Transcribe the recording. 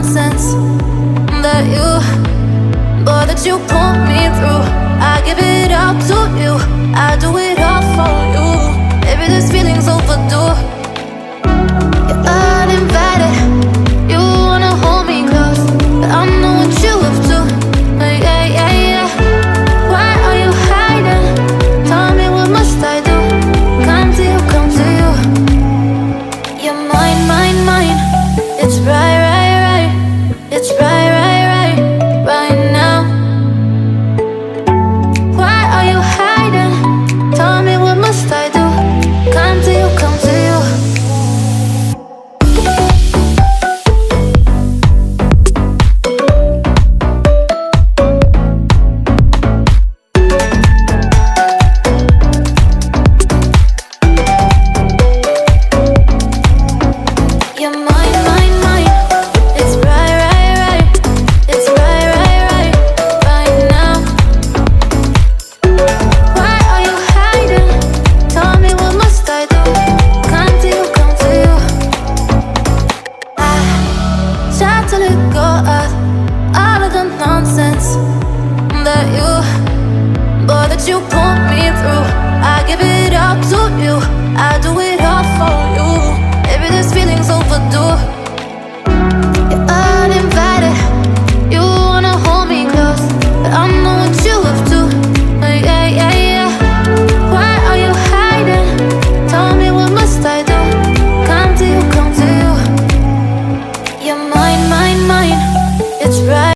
nonsense that you pull me through. I give it all to you, I do it all for you. Maybe this feeling's overdue. You're uninvited, you wanna hold me close, but I know what you have to. Yeah, yeah, yeah. Why are you hiding? Tell me, what must I do? Come to you, come to you. You're mine, mine, mine. It's right, right, right. It's right, right, right, right now. Why are you hiding? Tell me, what must I do? Come to you, come to you. You're mine, mine, mine. It's right, right, right. It's right, right, right, right now. Why are you hiding? Tell me, what must I do? Come to you, come to you. I try to let go of all of the nonsense